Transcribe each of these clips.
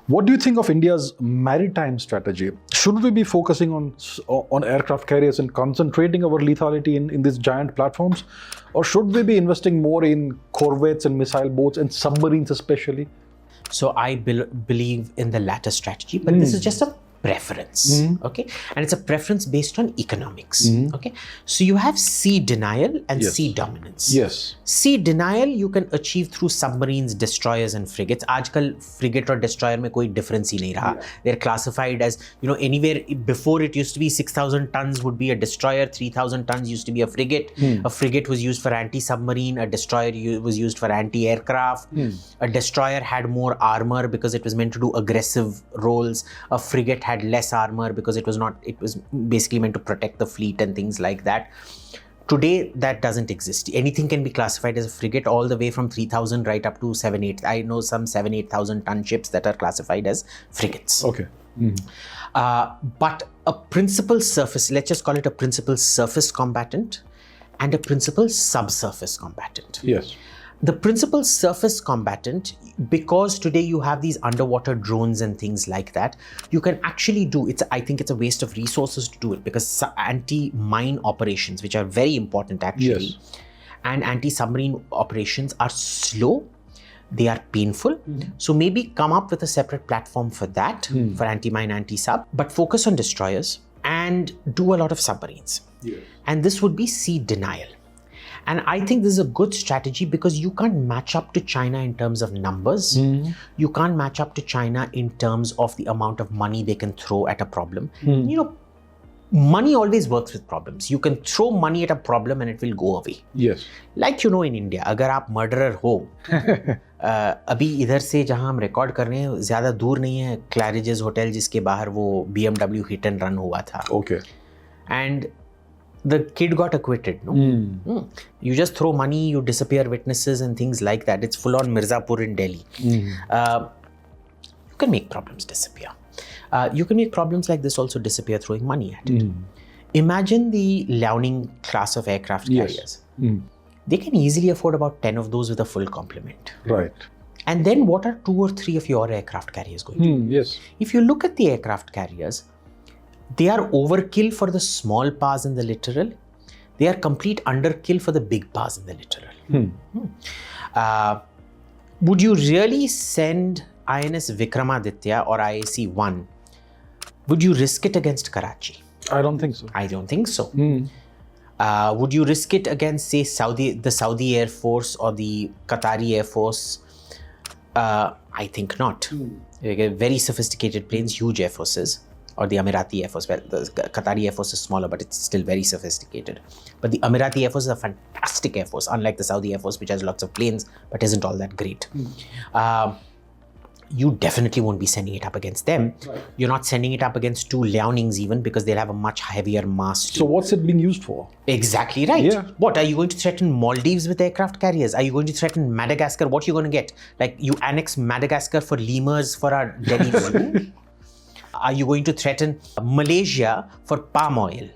What do you think of India's maritime strategy? Should we be focusing on aircraft carriers and concentrating our lethality in these giant platforms? Or should we be investing more in corvettes and missile boats and submarines especially? So I believe in the latter strategy, but this is just a preference, okay? And it's a preference based on economics, okay? So you have sea denial and sea dominance. Yes. Sea denial you can achieve through submarines, destroyers and frigates. Aajkal frigate or destroyer mein koi difference hi nahi raha. They're classified as, anywhere before it used to be 6,000 tons would be a destroyer, 3,000 tons used to be a frigate. A frigate was used for anti-submarine, a destroyer was used for anti-aircraft. A destroyer had more armor because it was meant to do aggressive roles. A frigate had less armor because it was basically meant to protect the fleet and things like that. Today, that doesn't exist. Anything can be classified as a frigate, all the way from 3,000 right up to 7-8. I know some 7,000-8,000 ton ships that are classified as frigates. Okay. But a principal surface, let's just call it a principal surface combatant and a principal subsurface combatant. Yes. The principal surface combatant, because today you have these underwater drones and things like that, you can actually do, I think it's a waste of resources to do it, because anti-mine operations, which are very important actually, and anti-submarine operations are slow, they are painful. So maybe come up with a separate platform for that, for anti-mine, anti-sub, but focus on destroyers and do a lot of submarines. And this would be sea denial. And I think this is a good strategy because you can't match up to China in terms of numbers. You can't match up to China in terms of the amount of money they can throw at a problem. Money always works with problems. You can throw money at a problem and it will go away. Yes. Like in India, अगर आप murderer हो, अभी इधर से जहाँ हम record कर रहे हैं ज़्यादा दूर नहीं है क्लैरिजेस होटल जिसके बाहर वो BMW hit and run हुआ था. Okay. And the kid got acquitted, no? You just throw money, you disappear witnesses and things like that. It's full on Mirzapur in Delhi. You can make problems disappear. You can make problems like this also disappear throwing money at it. Imagine the Liaoning class of aircraft carriers. They can easily afford about 10 of those with a full complement. Right. And then what are 2 or 3 of your aircraft carriers going to do? Yes. If you look at the aircraft carriers, they are overkill for the small powers in the littoral. They are complete underkill for the big powers in the littoral. Would you really send INS Vikramaditya or IAC-1? Would you risk it against Karachi? I don't think so. I don't think so. Would you risk it against, say, the Saudi Air Force or the Qatari Air Force? I think not. Very sophisticated planes, huge Air Forces. Or the Emirati Air Force. Well, the Qatari Air Force is smaller, but it's still very sophisticated. But the Emirati Air Force is a fantastic Air Force, unlike the Saudi Air Force, which has lots of planes, but isn't all that great. You definitely won't be sending it up against them. Right. You're not sending it up against 2 Liaonings even, because they'll have a much heavier mast. So what's it being used for? Exactly right. Yeah. What, are you going to threaten Maldives with aircraft carriers? Are you going to threaten Madagascar? What are you going to get? Like, you annex Madagascar for lemurs for our Delhi Zoo? Are you going to threaten Malaysia for palm oil?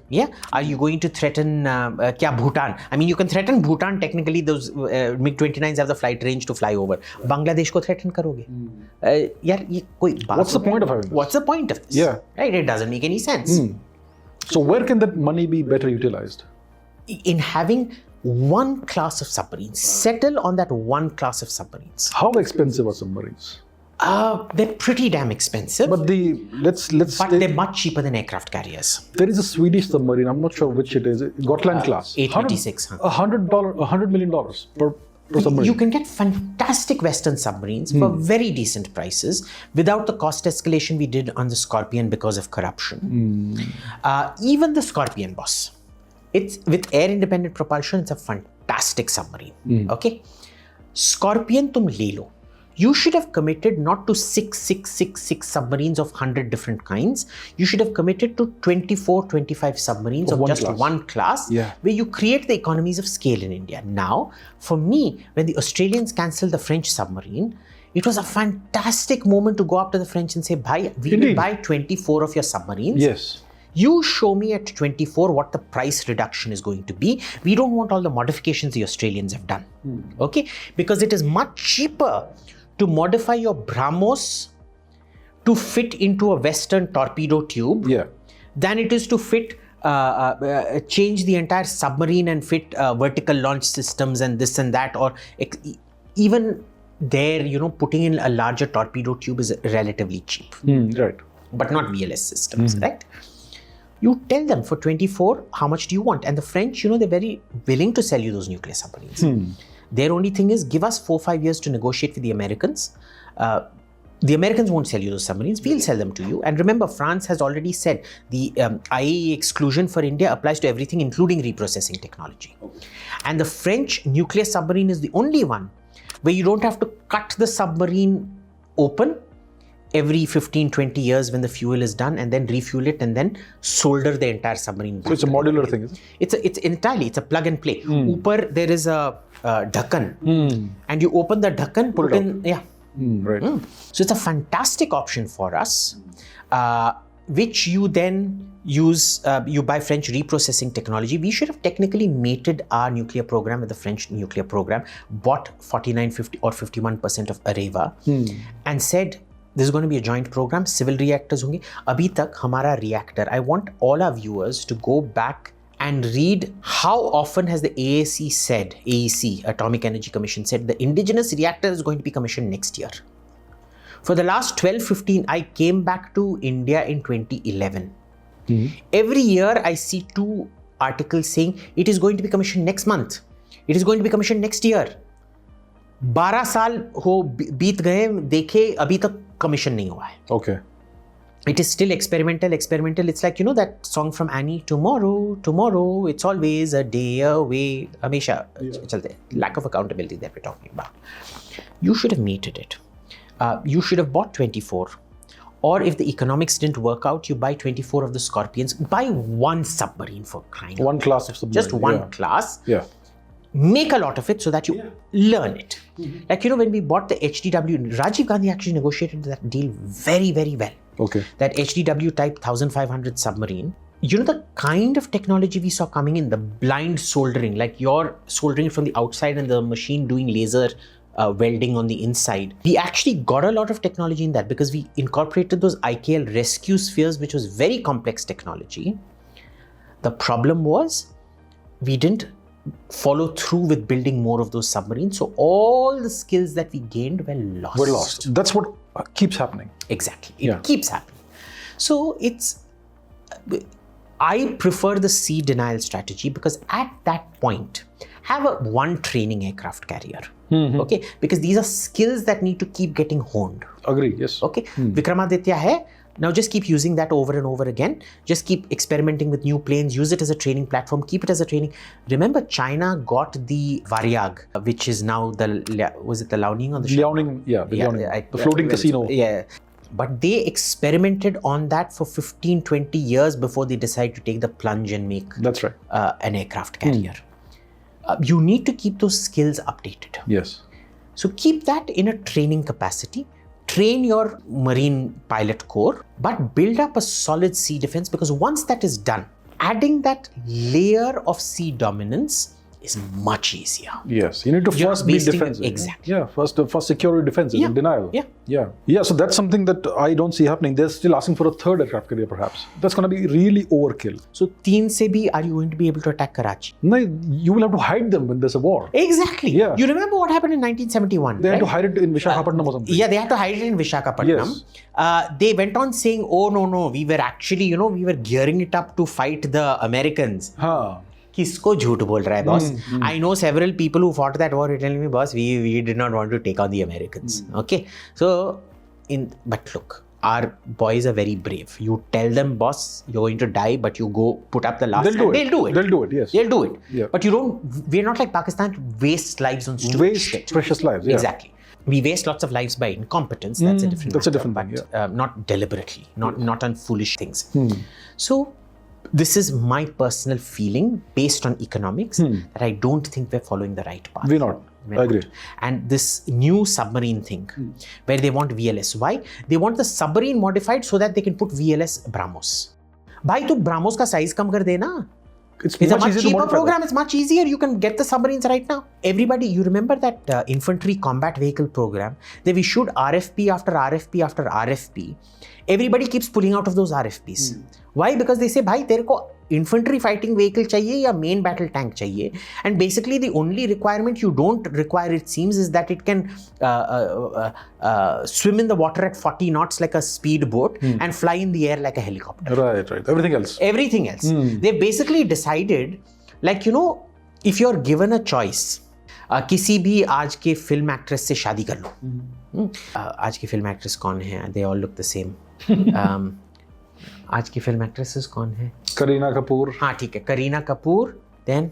Yeah. Are you going to threaten Bhutan? I mean, you can threaten Bhutan. Technically, those MiG-29s have the flight range to fly over. Bangladesh ko threaten karoge? What's the point of having this? What's the point of this? Yeah. Right? It doesn't make any sense. So where can that money be better utilized? In having one class of submarines. Settle on that one class of submarines. How expensive are submarines? They're pretty damn expensive. But they're much cheaper than aircraft carriers. There is a Swedish submarine, I'm not sure which it is, Gotland class. 836. $100 million per submarine. You can get fantastic Western submarines for very decent prices without the cost escalation we did on the Scorpion because of corruption. Even the Scorpion, boss. It's with air independent propulsion, it's a fantastic submarine. Okay? Scorpion tum le lo. You should have committed not to 6 submarines of 100 different kinds. You should have committed to 24, 25 submarines of just one class, where you create the economies of scale in India. Now, for me, when the Australians cancelled the French submarine, it was a fantastic moment to go up to the French and say, Bhai, we will buy 24 of your submarines. Yes. You show me at 24 what the price reduction is going to be. We don't want all the modifications the Australians have done. Okay? Because it is much cheaper to modify your BrahMos to fit into a Western torpedo tube than it is to fit change the entire submarine and fit vertical launch systems and this and that, or even there, putting in a larger torpedo tube is relatively cheap. Right. But not VLS systems, right? You tell them for 24, how much do you want? And the French, they're very willing to sell you those nuclear submarines. Their only thing is give us 4-5 years to negotiate with the Americans. The Americans won't sell you those submarines. We'll sell them to you. And remember, France has already said the IAEA exclusion for India applies to everything, including reprocessing technology. And the French nuclear submarine is the only one where you don't have to cut the submarine open every 15-20 years when the fuel is done and then refuel it and then solder the entire submarine. So it's a modular thing, is it? It's entirely, it's a plug and play. Upar, there is a dhakkan and you open the dhakkan, put in, right. So it's a fantastic option for us, which you then use, you buy French reprocessing technology. We should have technically mated our nuclear program with the French nuclear program, bought 49, 50 or 51% of Areva and said, this is going to be a joint program, civil reactors honge. Abhi tak hamara reactor, I want all our viewers to go back and read how often has the AEC, Atomic Energy Commission, said the indigenous reactor is going to be commissioned next year. For the last 12-15, I came back to India in 2011. Every year I see 2 articles saying it is going to be commissioned next month. It is going to be commissioned next year. 12 साल हो बीत गए, देखे अभी तक commission नहीं हुआ है. Okay. It is still experimental. It's like, that song from Annie, tomorrow, it's always a day away. Hamesha chalte. Lack of accountability that we're talking about. You should have mated it. You should have bought 24. Or if the economics didn't work out, you buy 24 of the Scorpions. Buy one submarine for crying. One class of submarine. Just one class. Yeah. Make a lot of it so that you learn it. Like, when we bought the HDW, Rajiv Gandhi actually negotiated that deal very, very well. Okay. That HDW type 1500 submarine, the kind of technology we saw coming in, the blind soldering, like you're soldering from the outside and the machine doing laser welding on the inside. We actually got a lot of technology in that because we incorporated those IKL rescue spheres, which was very complex technology. The problem was we didn't follow through with building more of those submarines. So all the skills that we gained were lost. That's what keeps happening. Exactly. It keeps happening. So I prefer the sea denial strategy because at that point, have one training aircraft carrier. Okay? Because these are skills that need to keep getting honed. Agree, yes. Okay? Vikramaditya hai. Now just keep using that over and over again. Just keep experimenting with new planes. Use it as a training platform. Keep it as a training. Remember, China got the Varyag, which is now was it the Liaoning or the Liaoning? Liaoning. The floating casino. Yeah. But they experimented on that for 15-20 years before they decided to take the plunge and make That's right. An aircraft carrier. You need to keep those skills updated. Yes. So keep that in a training capacity. Train your marine pilot corps, but build up a solid sea defense, because once that is done, adding that layer of sea dominance is much easier. Yes, you need to first be defensive. Exactly. Yeah, first security defenses and denial. Yeah. So that's something that I don't see happening. They're still asking for a third aircraft carrier, perhaps. That's going to be really overkill. So, 3 se bhi, are you going to be able to attack Karachi? No, you will have to hide them when there's a war. Exactly. Yeah. You remember what happened in 1971? They had to hide it in Visakhapatnam or something. Yeah, they had to hide it in Visakhapatnam. Yes. They went on saying, oh no, we were actually, we were gearing it up to fight the Americans. किसको झूठ बोल रहा है boss? I know several people who fought that war. You're telling me, boss, we did not want to take on the Americans. Okay, so but look, our boys are very brave. You tell them, boss, you're going to die, but you go put up the last. They'll do it. Yes. They'll do it. Yeah. But we're not like Pakistan to waste lives on stupid shit. Precious lives. Yeah. Exactly. We waste lots of lives by incompetence. That's a different. That's a different thing. But not deliberately, not on foolish things. So. This is my personal feeling based on economics that I don't think we're following the right path. We're not. I agree. And this new submarine thing where they want VLS. Why? They want the submarine modified so that they can put VLS BrahMos. भाई तू BrahMos का size कम कर देना. It's a much easier to cheaper modify program. that. It's much easier. You can get the submarines right now. Everybody, you remember that infantry combat vehicle program? They've issued RFP after RFP after RFP. Everybody keeps pulling out of those RFPs. Why? Because they say, bhai, tere ko infantry fighting vehicle chahiye ya main battle tank chahiye. And basically the only requirement you don't require, it seems, is that it can swim in the water at 40 knots like a speed boat and fly in the air like a helicopter. Right. Everything else. Everything else. They've basically decided, like, you know, if you're given a choice, किसी भी आज के film actress से शादी कर लो. आज की film actress कौन है? They all look the same. आज की फिल्म एक्ट्रेसेस कौन है? करीना कपूर. हाँ ठीक है, Kareena Kapoor. Then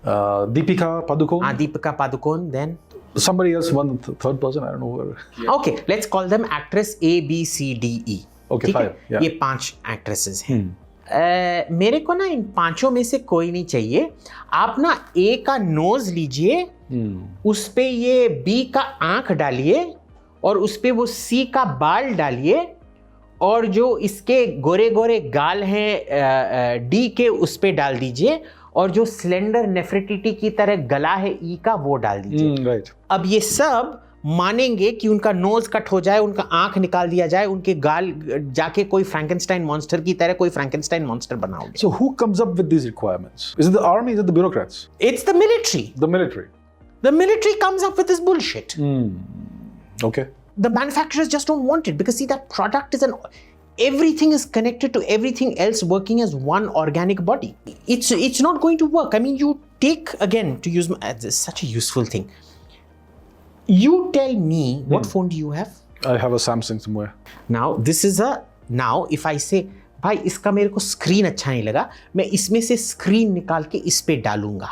Deepika Padukone. हाँ, Deepika Padukone. Then somebody else, one third person, I don't know where. Okay, let's call them actress A, B, C, D, E. Okay, ठीक है? 5. Yeah. ये 5 एक्ट्रेसेस हैं. मेरे को ना इन 5 में से कोई नहीं चाहिए. आप ना A का नोज लीजिए, उस पे ये B का आंख डालिए और उस पे वो C का बाल डालिए और जो इसके गोरे गोरे गाल हैं D के उस पे डाल दीजिए और जो स्लेंडर नेफ्रिटिटी की तरह गला है E का वो डाल दीजिए. Right. अब ये सब मानेंगे कि उनका नोज कट हो जाए, उनका आंख निकाल दिया जाए, उनके गाल जाके कोई फ्रैंकेनस्टाइन मॉन्स्टर की तरह कोई फ्रैंकेनस्टाइन मॉन्स्टर बनाओगे. So who comes up with these requirements? Is it the army? Is it the bureaucrats? It's the military. The military. The military comes up with this bullshit. Okay. The manufacturers just don't want it because see, that product is everything is connected to everything else working as one organic body. It's not going to work. I mean, you take, again, to use such a useful thing. You tell me, what phone do you have? I have a Samsung somewhere. Now, if I say, भाई इसका मेरे को screen अच्छा नहीं लगा, मैं इसमें से स्क्रीन निकाल के इस पे डालूंगा.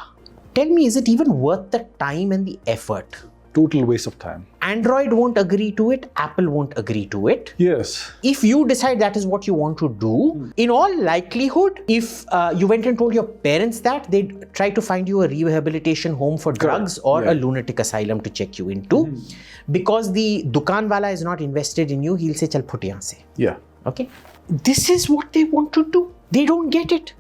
Tell me, is it even worth the time and the effort? Total waste of time. Android won't agree to it. Apple won't agree to it. Yes. If you decide that is what you want to do, in all likelihood, if you went and told your parents that, they'd try to find you a rehabilitation home for drugs or a lunatic asylum to check you into. Because the dukan wala is not invested in you, he'll say, chal phut yahan se. Yeah. Okay? This is what they want to do. They don't get it.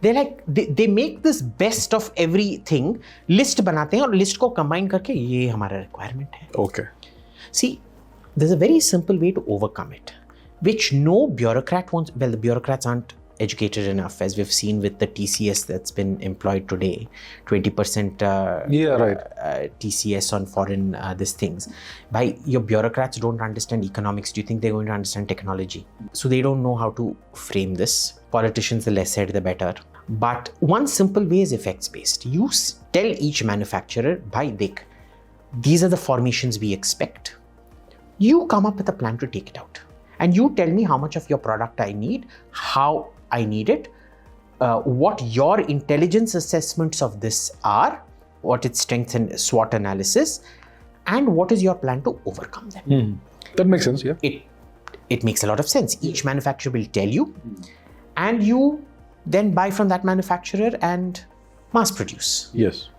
They're like, they make this best of everything, list बनाते हैं और list को combine करके ये हमारा requirement है. Okay. See, there's a very simple way to overcome it, which no bureaucrat wants. Well, the bureaucrats aren't educated enough, as we've seen with the TCS that's been employed today, 20% TCS on foreign these things. By your bureaucrats don't understand economics. Do you think they're going to understand technology? So they don't know how to frame this. Politicians, the less said, the better. But one simple way is effects-based. You tell each manufacturer, bhai, dekh, these are the formations we expect. You come up with a plan to take it out. And you tell me how much of your product I need, how I need it, what your intelligence assessments of this are, what its strengths and SWOT analysis, and what is your plan to overcome them. That makes sense, yeah. It makes a lot of sense. Each manufacturer will tell you, and you then buy from that manufacturer and mass produce. Yes.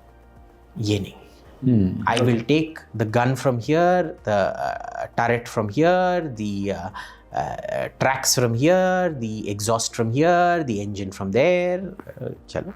Ye nahi. I will take the gun from here, the turret from here, the tracks from here, the exhaust from here, the engine from there. Chalo.